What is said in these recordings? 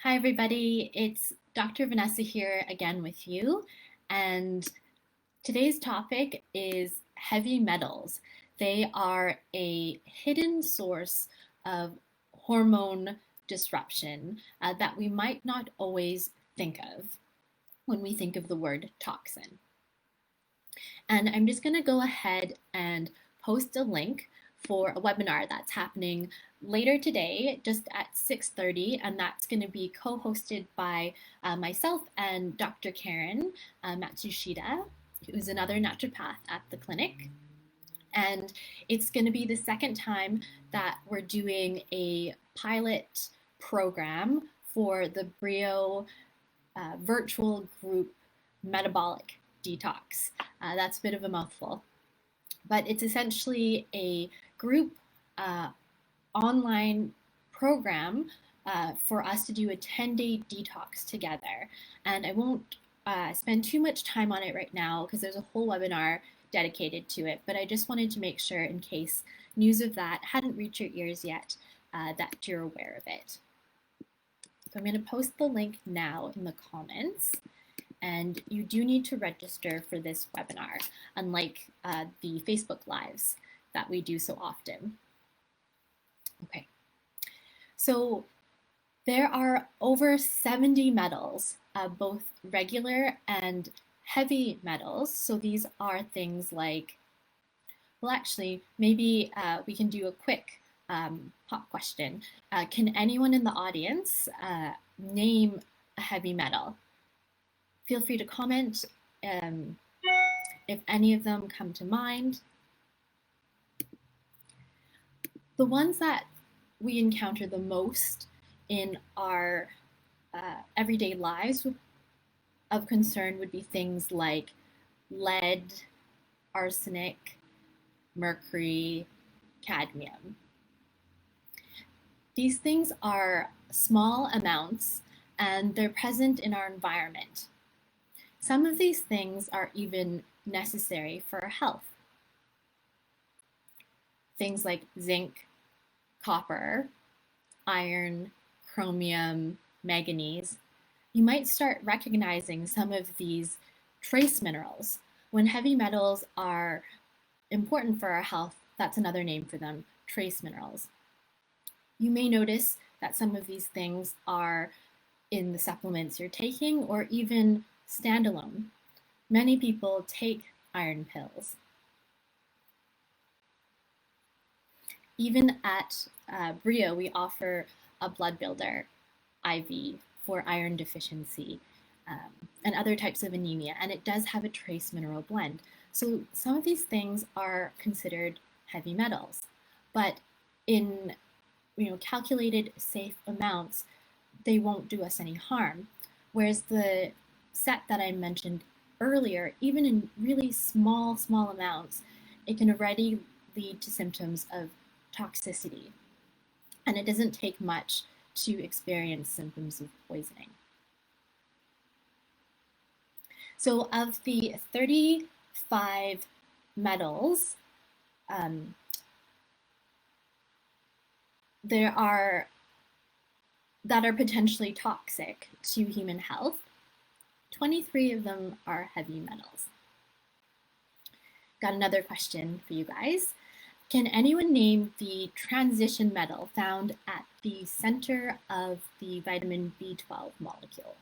Hi, everybody. It's Dr. Vanessa here again with you. And today's topic is heavy metals. They are a hidden source of hormone disruption that we might not always think of when we think of the word toxin. And I'm just going to go ahead and post a link for a webinar that's happening later today, just at 6:30, and that's going to be co-hosted by myself and Dr. Karen Matsushita, who's another naturopath at the clinic. And it's going to be the second time that we're doing a pilot program for the Brio virtual group metabolic detox. That's a bit of a mouthful, but it's essentially a group online program for us to do a 10-day detox together. And I won't spend too much time on it right now because there's a whole webinar dedicated to it, but I just wanted to make sure, in case news of that hadn't reached your ears yet, that you're aware of it. So I'm going to post the link now in the comments. And you do need to register for this webinar, unlike the Facebook Lives that we do so often. Okay, so there are over 70 metals, both regular and heavy metals. So these are things like, well, actually, maybe we can do a quick pop question. Can anyone in the audience name a heavy metal? Feel free to comment if any of them come to mind. The ones that we encounter the most in our everyday lives of concern would be things like lead, arsenic, mercury, cadmium. These things are small amounts and they're present in our environment. Some of these things are even necessary for our health. Things like zinc, copper, iron, chromium, manganese. You might start recognizing some of these trace minerals. When heavy metals are important for our health, that's another name for them, trace minerals. You may notice that some of these things are in the supplements you're taking or even standalone. Many people take iron pills. Even at Brio, we offer a blood builder IV for iron deficiency and other types of anemia, and it does have a trace mineral blend. So some of these things are considered heavy metals, but in calculated safe amounts, they won't do us any harm. Whereas the set that I mentioned earlier, even in really small amounts, it can already lead to symptoms of toxicity. And it doesn't take much to experience symptoms of poisoning. So of the 35 metals, there are that are potentially toxic to human health. 23 of them are heavy metals. Got another question for you guys. Can anyone name the transition metal found at the center of the vitamin B12 molecule?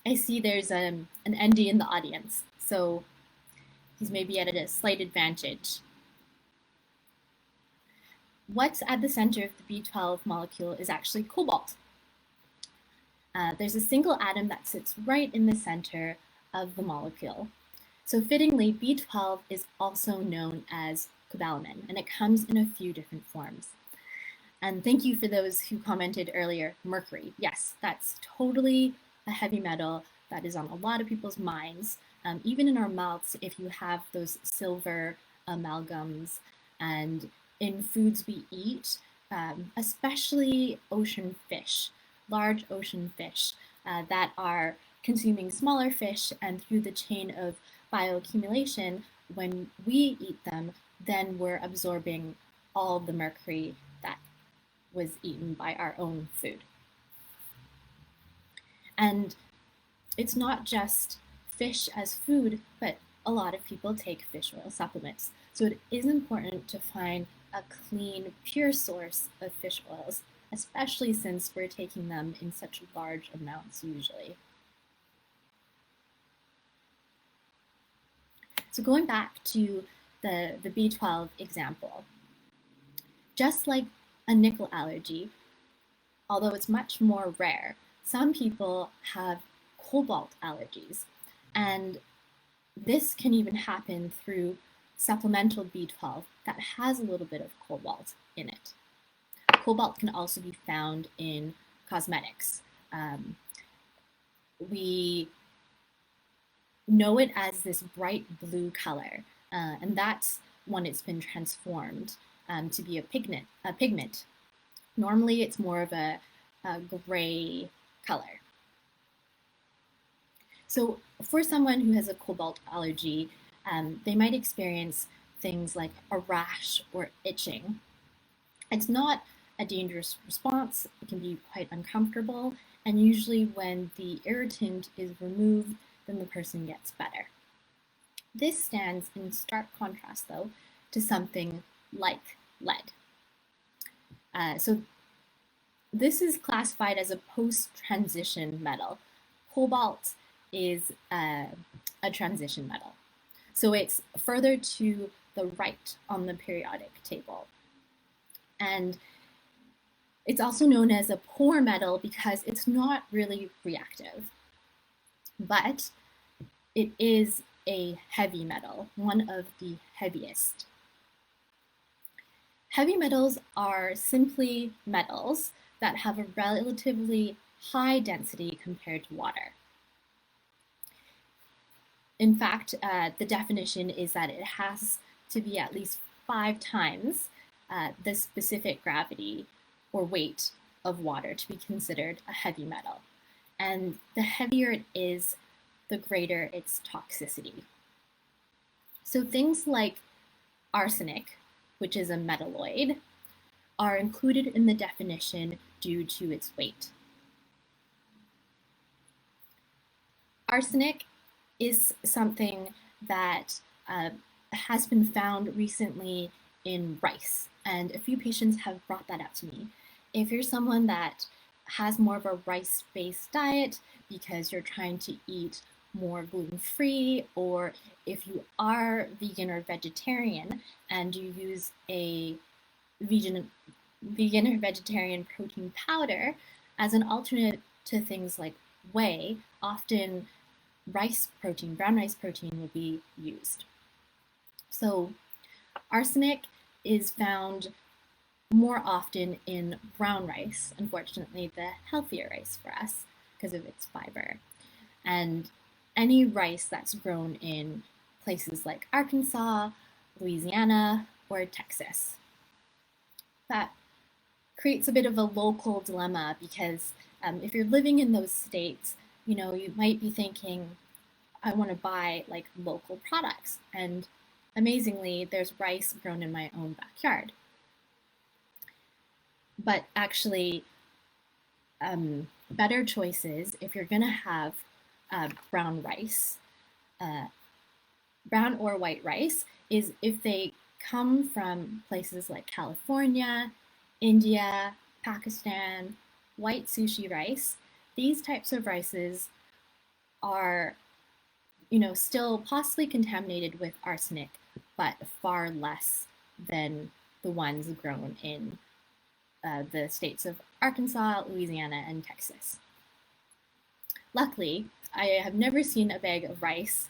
I see there's an ND in the audience, so he's maybe at a slight advantage. What's at the center of the B12 molecule is actually cobalt. There's a single atom that sits right in the center of the molecule. So fittingly, B12 is also known as cobalamin, and it comes in a few different forms. And thank you for those who commented earlier, mercury. Yes, that's totally a heavy metal that is on a lot of people's minds, even in our mouths if you have those silver amalgams, and in foods we eat, especially ocean fish, large ocean fish that are consuming smaller fish, and through the chain of bioaccumulation, when we eat them, then we're absorbing all the mercury that was eaten by our own food. And it's not just fish as food, but a lot of people take fish oil supplements. So it is important to find a clean, pure source of fish oils, especially since we're taking them in such large amounts usually. So going back to the B12 example, just like a nickel allergy, although it's much more rare, some people have cobalt allergies, and this can even happen through supplemental B12 that has a little bit of cobalt in it. Cobalt can also be found in cosmetics. We know it as this bright blue color, and that's when it's been transformed to be a pigment. Normally, it's more of a gray color. So for someone who has a cobalt allergy, they might experience things like a rash or itching. It's not a dangerous response. It can be quite uncomfortable, and usually when the irritant is removed, then the person gets better. This stands in stark contrast, though, to something like lead. So this is classified as a post-transition metal. Cobalt is a transition metal. So it's further to the right on the periodic table. And it's also known as a poor metal because it's not really reactive, but it is a heavy metal, one of the heaviest. Heavy metals are simply metals that have a relatively high density compared to water. In fact, the definition is that it has to be at least 5 times the specific gravity or weight of water to be considered a heavy metal. And the heavier it is, the greater its toxicity. So things like arsenic, which is a metalloid, are included in the definition due to its weight. Arsenic is something that has been found recently in rice, and a few patients have brought that up to me. If you're someone that has more of a rice-based diet because you're trying to eat more gluten-free, or if you are vegan or vegetarian and you use a vegan or vegetarian protein powder as an alternate to things like whey, often brown rice protein will be used. So arsenic is found more often in brown rice, unfortunately the healthier rice for us because of its fiber. And any rice that's grown in places like Arkansas, Louisiana, or Texas. That creates a bit of a local dilemma because if you're living in those states, you might be thinking, I want to buy like local products. And amazingly, there's rice grown in my own backyard. But actually, better choices if you're going to have brown rice, brown or white rice, is if they come from places like California, India, Pakistan, white sushi rice. These types of rices are, still possibly contaminated with arsenic, but far less than the ones grown in the states of Arkansas, Louisiana, and Texas. Luckily, I have never seen a bag of rice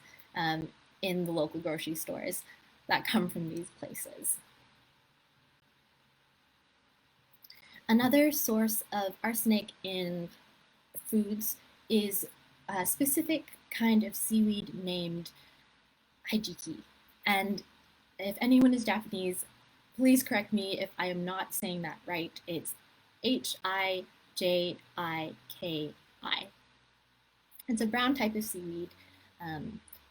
in the local grocery stores that come from these places. Another source of arsenic in foods is a specific kind of seaweed named hijiki. And if anyone is Japanese, please correct me if I am not saying that right. It's Hijiki. It's a brown type of seaweed.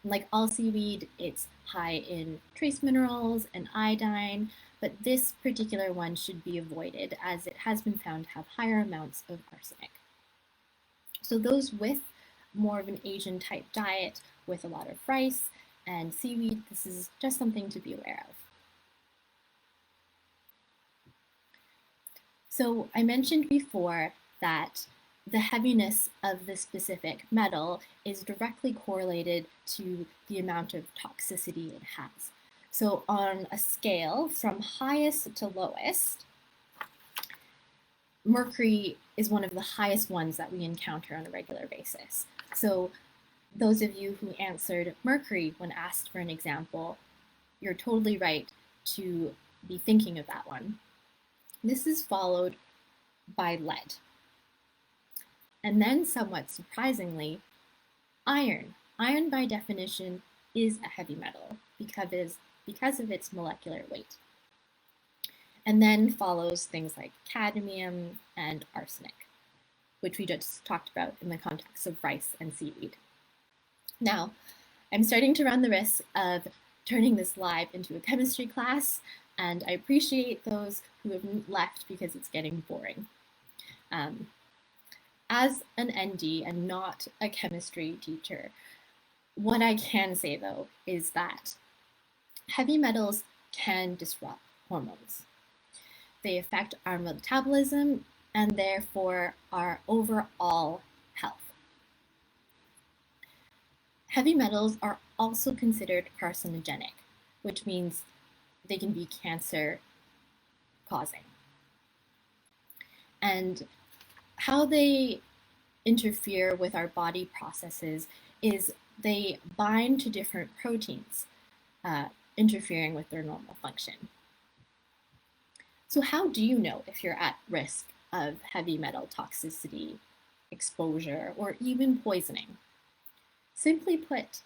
Like all seaweed, it's high in trace minerals and iodine, but this particular one should be avoided as it has been found to have higher amounts of arsenic. So those with more of an Asian type diet with a lot of rice and seaweed, this is just something to be aware of. So I mentioned before that the heaviness of the specific metal is directly correlated to the amount of toxicity it has. So on a scale from highest to lowest, mercury is one of the highest ones that we encounter on a regular basis. So those of you who answered mercury when asked for an example, you're totally right to be thinking of that one. This is followed by lead. And then, somewhat surprisingly, iron. Iron, by definition, is a heavy metal because of its molecular weight. And then follows things like cadmium and arsenic, which we just talked about in the context of rice and seaweed. Now, I'm starting to run the risk of turning this live into a chemistry class, and I appreciate those who have left because it's getting boring. As an ND and not a chemistry teacher, what I can say though is that heavy metals can disrupt hormones. They affect our metabolism and therefore our overall health. Heavy metals are also considered carcinogenic, which means they can be cancer causing. And how they interfere with our body processes is they bind to different proteins, interfering with their normal function. So how do you know if you're at risk of heavy metal toxicity, exposure, or even poisoning? Simply put,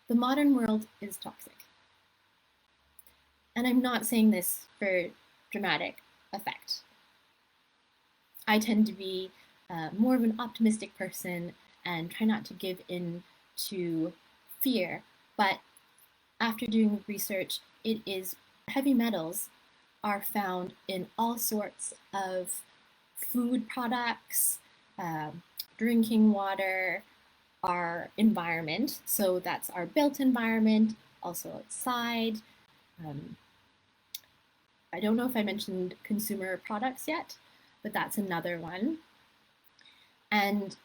the modern world is toxic. And I'm not saying this for dramatic effect. I tend to be more of an optimistic person and try not to give in to fear. But after doing research, it is heavy metals are found in all sorts of food products, drinking water, our environment. So that's our built environment, also outside. I don't know if I mentioned consumer products yet, but that's another one. And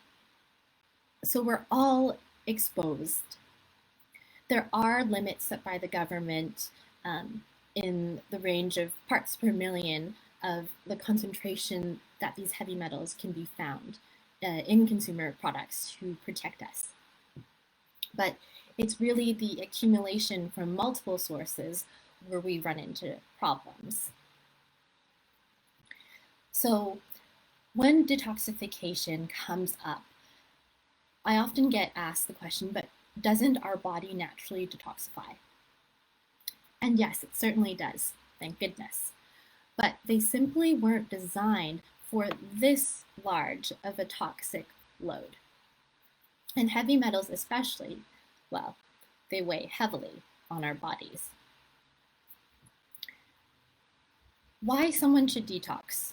so we're all exposed. There are limits set by the government in the range of parts per million of the concentration that these heavy metals can be found in consumer products to protect us. But it's really the accumulation from multiple sources where we run into problems. So when detoxification comes up, I often get asked the question, but doesn't our body naturally detoxify? And yes, it certainly does, thank goodness. But they simply weren't designed for this large of a toxic load. And heavy metals especially, well, they weigh heavily on our bodies. Why someone should detox?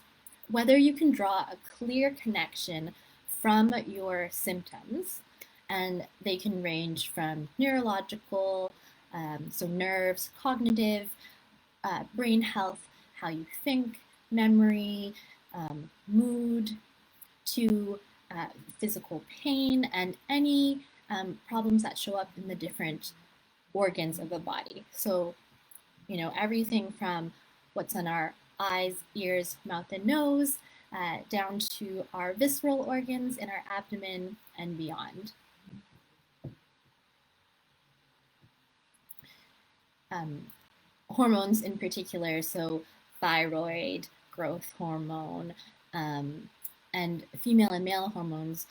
Whether you can draw a clear connection from your symptoms, and they can range from neurological, so nerves, cognitive, brain health, how you think, memory, mood, to physical pain, and any problems that show up in the different organs of the body. So, everything from what's in our eyes, ears, mouth, and nose, down to our visceral organs in our abdomen and beyond. Hormones in particular, so thyroid, growth hormone, and female and male hormones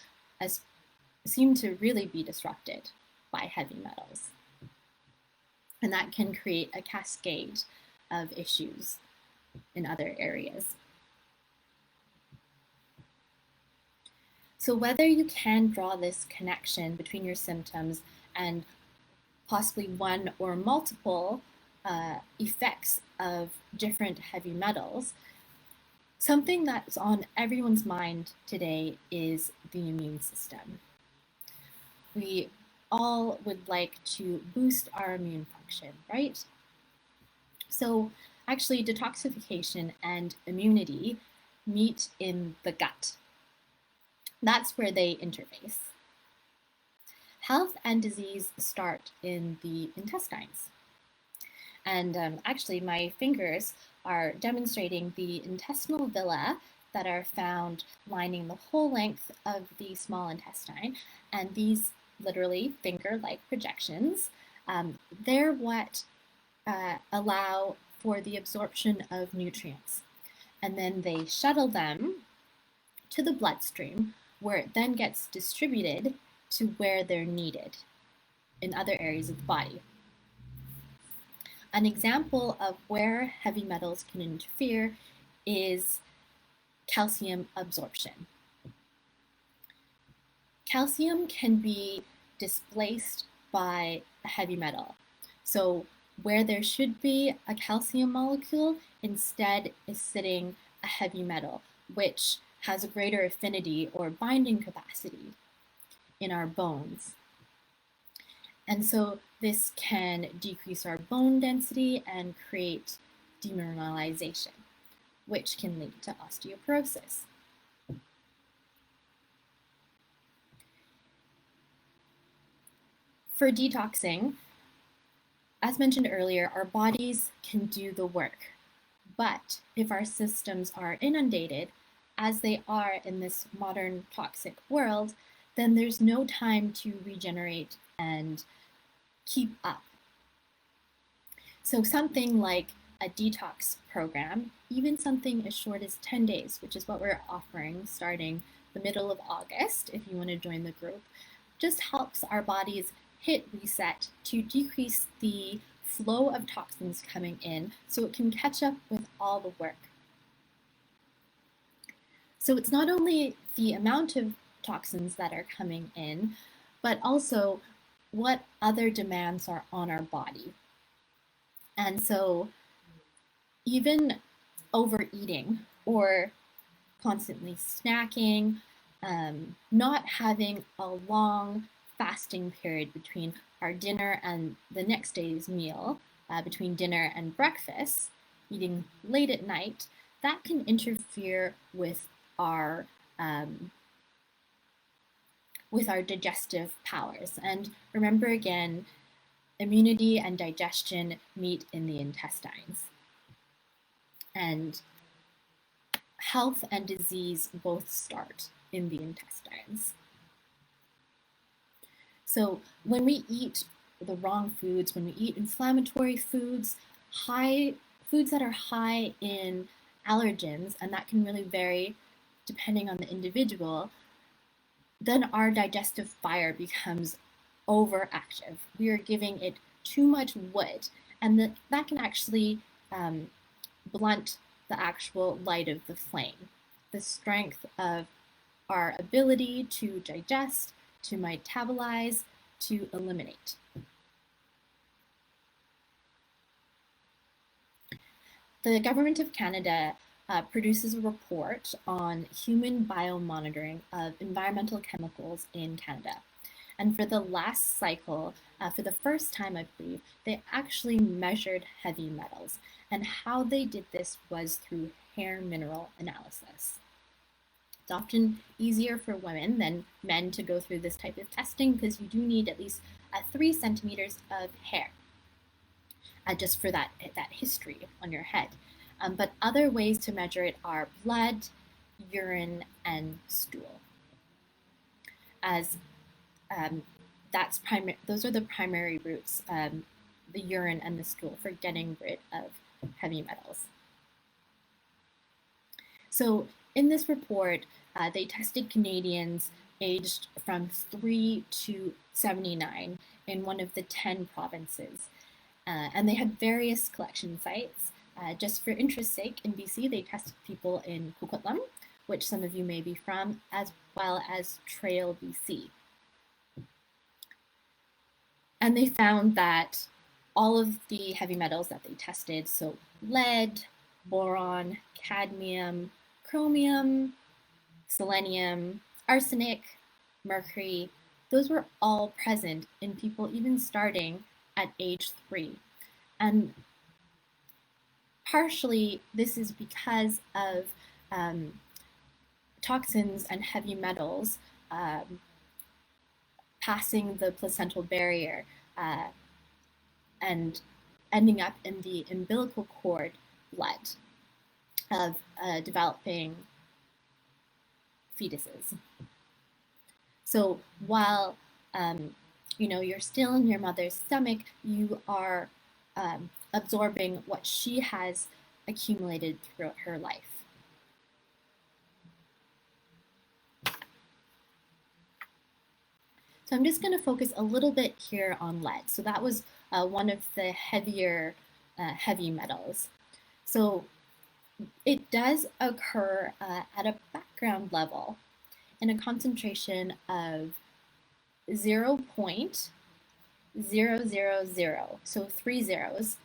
seem to really be disrupted by heavy metals. And that can create a cascade of issues in other areas. So whether you can draw this connection between your symptoms and possibly one or multiple effects of different heavy metals, something that's on everyone's mind today is the immune system. We all would like to boost our immune function, right? So actually, detoxification and immunity meet in the gut. That's where they interface. Health and disease start in the intestines. And actually, my fingers are demonstrating the intestinal villi that are found lining the whole length of the small intestine. And these literally finger-like projections, they're what allow for the absorption of nutrients. And then they shuttle them to the bloodstream, where it then gets distributed to where they're needed in other areas of the body. An example of where heavy metals can interfere is calcium absorption. Calcium can be displaced by a heavy metal. So where there should be a calcium molecule, instead is sitting a heavy metal, which has a greater affinity or binding capacity in our bones. And so this can decrease our bone density and create demineralization, which can lead to osteoporosis. For detoxing, as mentioned earlier, our bodies can do the work. But if our systems are inundated, as they are in this modern toxic world, then there's no time to regenerate and keep up. So something like a detox program, even something as short as 10 days, which is what we're offering starting the middle of August, if you want to join the group, just helps our bodies hit reset to decrease the flow of toxins coming in so it can catch up with all the work. So it's not only the amount of toxins that are coming in, but also what other demands are on our body. And so even overeating or constantly snacking, not having a long fasting period between our dinner and the next day's meal, between dinner and breakfast, eating late at night, that can interfere with our digestive powers. And remember again, immunity and digestion meet in the intestines. And health and disease both start in the intestines. So when we eat the wrong foods, when we eat inflammatory foods, foods that are high in allergens, and that can really vary depending on the individual, then our digestive fire becomes overactive. We are giving it too much wood, and that can actually blunt the actual light of the flame, the strength of our ability to digest, to metabolize, to eliminate. The Government of Canada produces a report on human biomonitoring of environmental chemicals in Canada. And for the last cycle, for the first time, I believe, they actually measured heavy metals. And how they did this was through hair mineral analysis. It's often easier for women than men to go through this type of testing because you do need at least 3 centimeters of hair just for that history on your head. But other ways to measure it are blood, urine, and stool. As those are the primary routes, the urine and the stool, for getting rid of heavy metals. So in this report, they tested Canadians aged from 3 to 79 in one of the 10 provinces. And they had various collection sites. Just for interest's sake, in BC, they tested people in Coquitlam, which some of you may be from, as well as Trail, BC. And they found that all of the heavy metals that they tested, so lead, boron, cadmium, chromium, selenium, arsenic, mercury, those were all present in people even starting at age 3. And partially this is because of toxins and heavy metals passing the placental barrier and ending up in the umbilical cord blood of developing fetuses. So while you're still in your mother's stomach, you are absorbing what she has accumulated throughout her life. So I'm just going to focus a little bit here on lead. So that was one of the heavier heavy metals. So it does occur at a background level in a concentration of 0.000, so 3 zeros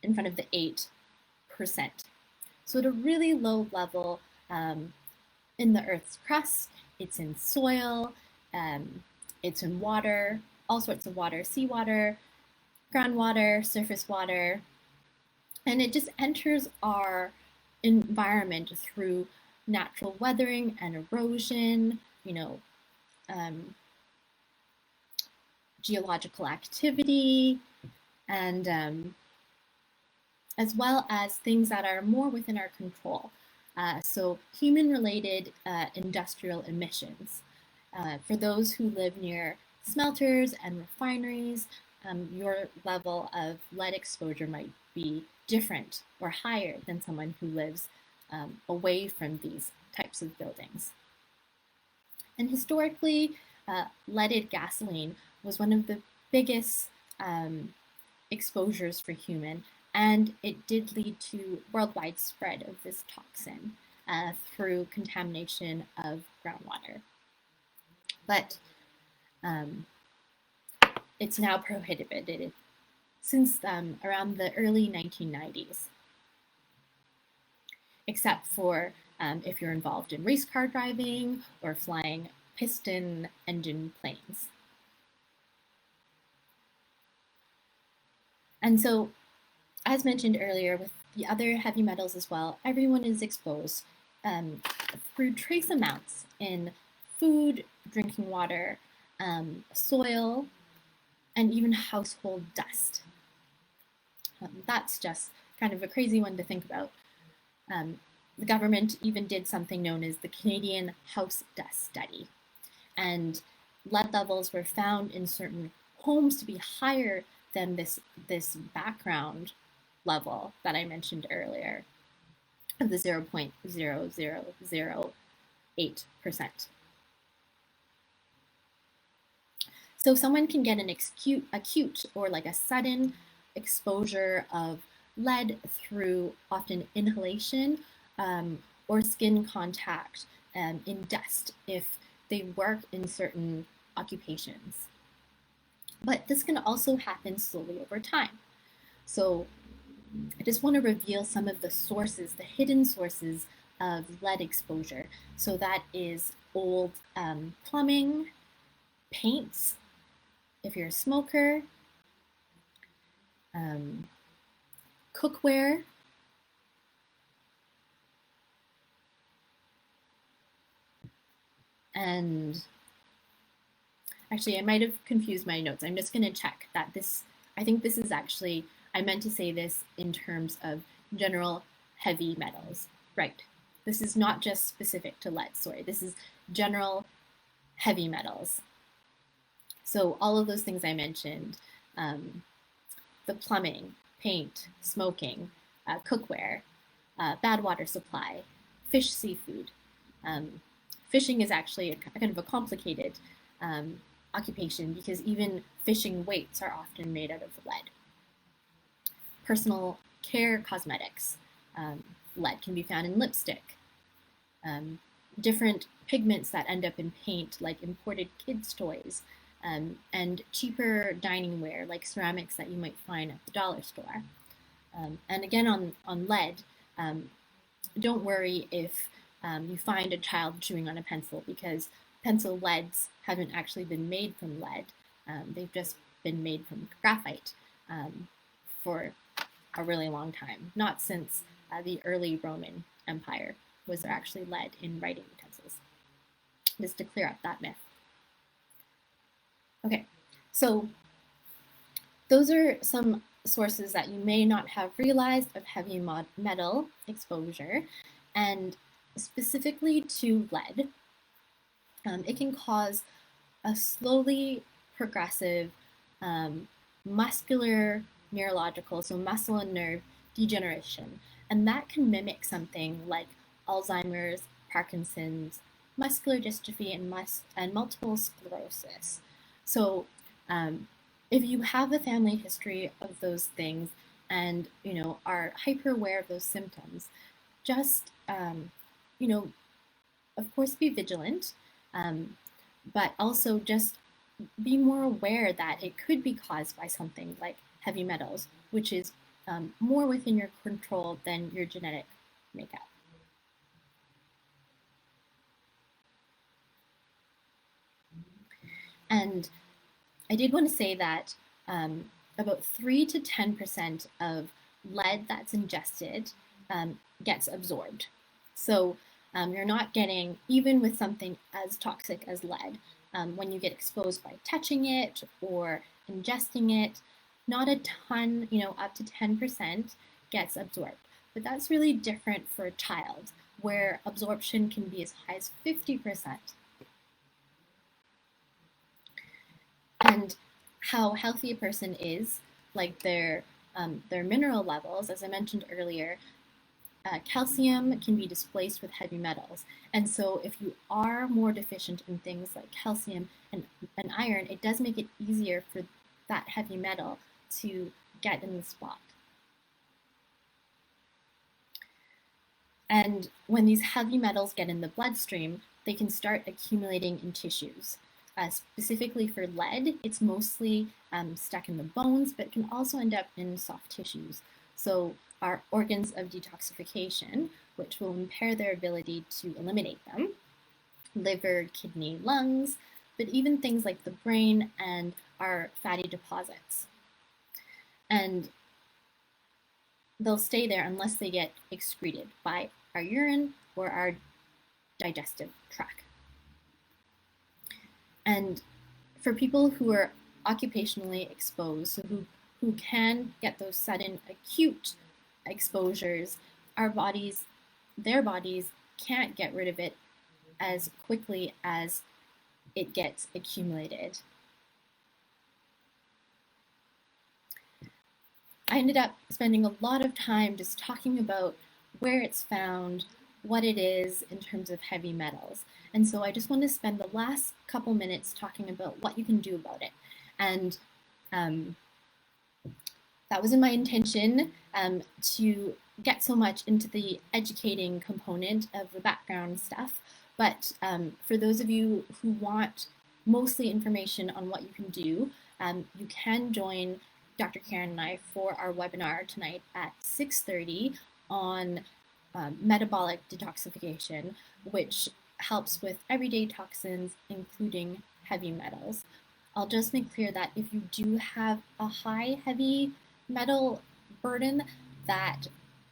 in front of the 8%. So at a really low level in the Earth's crust, it's in soil, it's in water, all sorts of water, seawater, groundwater, surface water, and it just enters our environment through natural weathering and erosion, geological activity, and as well as things that are more within our control. So human-related industrial emissions. For those who live near smelters and refineries, your level of lead exposure might be different or higher than someone who lives away from these types of buildings. And historically, leaded gasoline was one of the biggest exposures for human, and it did lead to worldwide spread of this toxin through contamination of groundwater. But it's now prohibited since around the early 1990s, except for if you're involved in race car driving or flying piston engine planes. And so, as mentioned earlier, with the other heavy metals as well, everyone is exposed through trace amounts in food, drinking water, soil, and even household dust. That's just kind of a crazy one to think about. The government even did something known as the Canadian House Dust Study. And lead levels were found in certain homes to be higher than this background level that I mentioned earlier of the 0.0008%. So someone can get an acute or like a sudden exposure of lead through often inhalation or skin contact in dust if they work in certain occupations. But this can also happen slowly over time. So I just want to reveal some of the sources, the hidden sources of lead exposure. So that is old plumbing, paints, if you're a smoker, cookware, and actually I might have confused my notes. I'm just going to check that I think this is actually, I meant to say this in terms of general heavy metals. Right. This is not just specific to lead, sorry. This is general heavy metals. So all of those things I mentioned, the plumbing, paint, smoking, cookware, bad water supply, fish, seafood. Fishing is actually a kind of a complicated occupation because even fishing weights are often made out of lead. Personal care cosmetics, lead can be found in lipstick. Different pigments that end up in paint, like imported kids' toys, and cheaper dining ware like ceramics that you might find at the dollar store. And again, on lead, don't worry if you find a child chewing on a pencil, because pencil leads haven't actually been made from lead. They've just been made from graphite for a really long time, not since the early Roman Empire was there actually lead in writing utensils. Just to clear up that myth. Okay, so those are some sources that you may not have realized of heavy metal exposure, and specifically to lead. It can cause a slowly progressive muscular neurological, so muscle and nerve degeneration, and that can mimic something like Alzheimer's, Parkinson's, muscular dystrophy, and multiple sclerosis. So if you have a family history of those things and are hyper aware of those symptoms, just of course be vigilant, but also just be more aware that it could be caused by something like heavy metals, which is more within your control than your genetic makeup. And I did want to say that about 3 to 10% of lead that's ingested gets absorbed. So you're not getting, even with something as toxic as lead, when you get exposed by touching it or ingesting it, not a ton, up to 10% gets absorbed. But that's really different for a child, where absorption can be as high as 50%. And how healthy a person is, like their mineral levels, as I mentioned earlier, calcium can be displaced with heavy metals. And so if you are more deficient in things like calcium and iron, it does make it easier for that heavy metal to get in the spot. And when these heavy metals get in the bloodstream, they can start accumulating in tissues. Specifically for lead, it's mostly stuck in the bones, but can also end up in soft tissues. So our organs of detoxification, which will impair their ability to eliminate them, liver, kidney, lungs, but even things like the brain and our fatty deposits. And they'll stay there unless they get excreted by our urine or our digestive tract. And for people who are occupationally exposed, so who can get those sudden acute exposures, their bodies can't get rid of it as quickly as it gets accumulated. I ended up spending a lot of time just talking about where it's found, what it is in terms of heavy metals. And so I just want to spend the last couple minutes talking about what you can do about it. And that wasn't my intention to get so much into the educating component of the background stuff. But for those of you who want mostly information on what you can do, you can join Dr. Karen and I for our webinar tonight at 6:30 on metabolic detoxification, which helps with everyday toxins, including heavy metals. I'll just make clear that if you do have a high heavy metal burden, that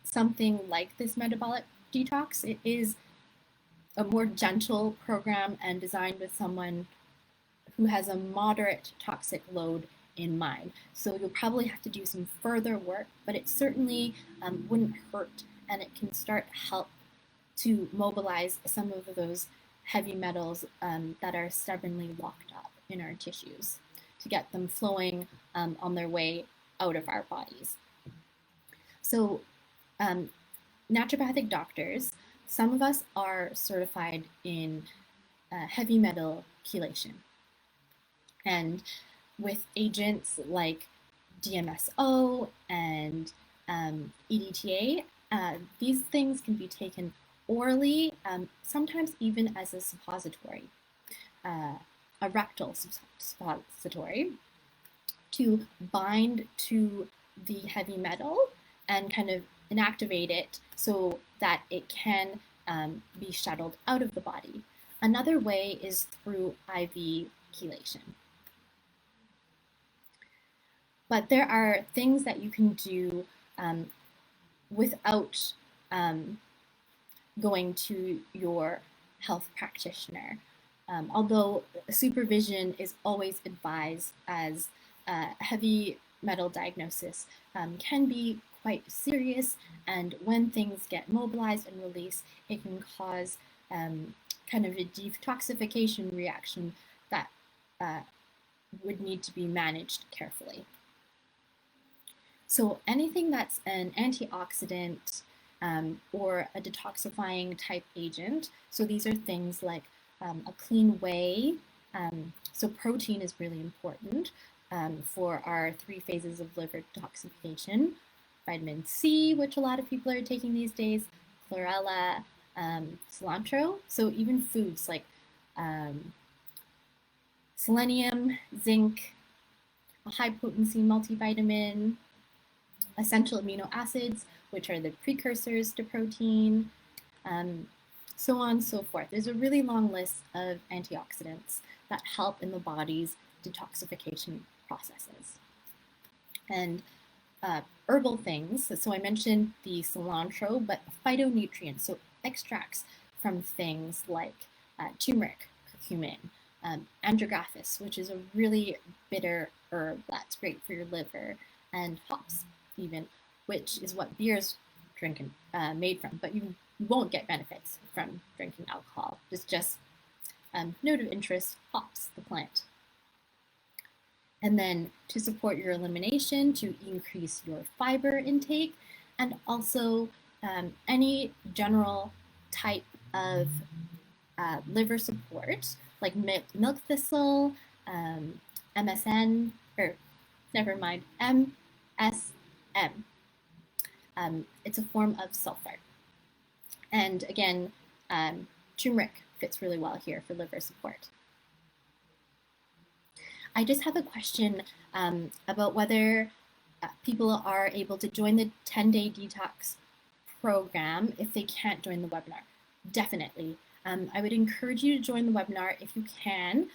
something like this metabolic detox, it is a more gentle program and designed with someone who has a moderate toxic load in mind. So you'll probably have to do some further work, but it certainly wouldn't hurt, and it can start help to mobilize some of those heavy metals that are stubbornly locked up in our tissues, to get them flowing on their way out of our bodies. So naturopathic doctors, some of us are certified in heavy metal chelation. And with agents like DMSO and EDTA, these things can be taken orally, sometimes even as a suppository. a rectal suppository to bind to the heavy metal and kind of inactivate it so that it can be shuttled out of the body. Another way is through IV chelation. But there are things that you can do without going to your health practitioner. Although supervision is always advised, as heavy metal diagnosis can be quite serious, and when things get mobilized and released, it can cause kind of a detoxification reaction that would need to be managed carefully. So anything that's an antioxidant or a detoxifying type agent, so these are things like a clean whey, so protein is really important for our 3 phases of liver detoxification, vitamin C, which a lot of people are taking these days, chlorella, cilantro, so even foods like selenium, zinc, a high potency multivitamin, essential amino acids, which are the precursors to protein, so on and so forth. There's a really long list of antioxidants that help in the body's detoxification processes. And herbal things, so I mentioned the cilantro, but phytonutrients, so extracts from things like turmeric, curcumin, andrographis, which is a really bitter herb that's great for your liver, and hops even, which is what beer is made from, but you won't get benefits from drinking alcohol. It's just note of interest, hops, the plant. And then to support your elimination, to increase your fiber intake, and also any general type of liver support, like milk thistle, MSM. It's a form of sulfur. And again, turmeric fits really well here for liver support. I just have a question about whether people are able to join the 10-day detox program if they can't join the webinar. Definitely. I would encourage you to join the webinar if you can.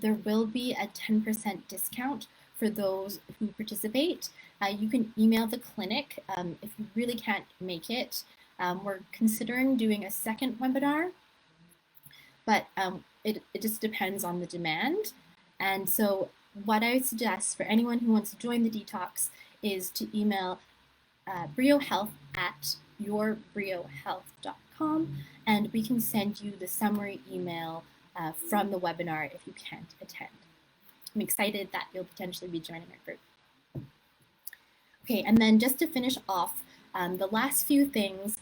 There will be a 10% discount for those who participate. You can email the clinic if you really can't make it. We're considering doing a second webinar, but it just depends on the demand. And so what I would suggest for anyone who wants to join the detox is to email briohealth@yourbriohealth.com, and we can send you the summary email from the webinar if you can't attend. I'm excited that you'll potentially be joining our group. Okay, and then just to finish off, the last few things,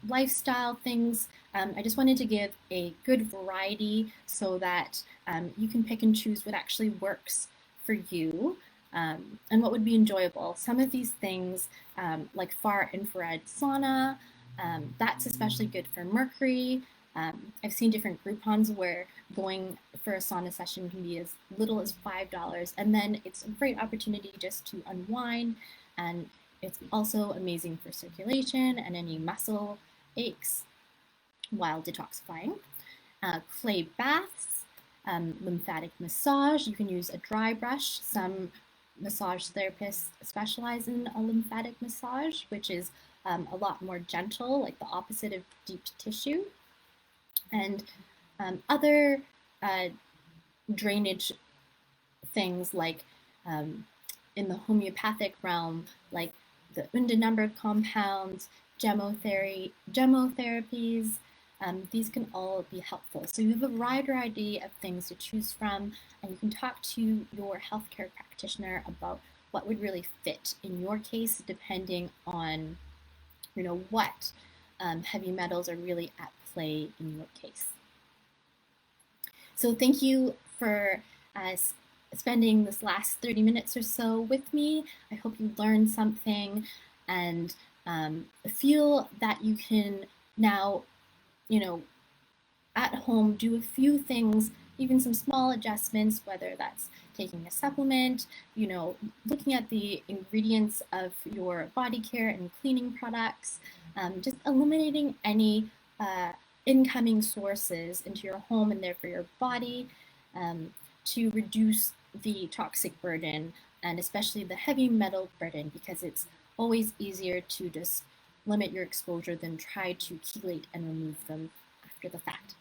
lifestyle things, I just wanted to give a good variety so that you can pick and choose what actually works for you and what would be enjoyable. Some of these things, like far infrared sauna, that's especially good for mercury. I've seen different Groupons where going for a sauna session can be as little as $5, and then it's a great opportunity just to unwind, and it's also amazing for circulation and any muscle aches while detoxifying. Clay baths, lymphatic massage. You can use a dry brush. Some massage therapists specialize in a lymphatic massage, which is a lot more gentle, like the opposite of deep tissue. And other drainage things like in the homeopathic realm, like the undinumbered compounds, gemotherapies, these can all be helpful. So you have a wide variety of things to choose from, and you can talk to your healthcare practitioner about what would really fit in your case, depending on, what heavy metals are really at play in your case. So thank you for spending this last 30 minutes or so with me. I hope you learned something and feel that you can now, at home do a few things even some small adjustments, whether that's taking a supplement, looking at the ingredients of your body care and cleaning products, just eliminating any incoming sources into your home and therefore your body, um, to reduce the toxic burden and especially the heavy metal burden, because it's always easier to just limit your exposure than try to chelate and remove them after the fact.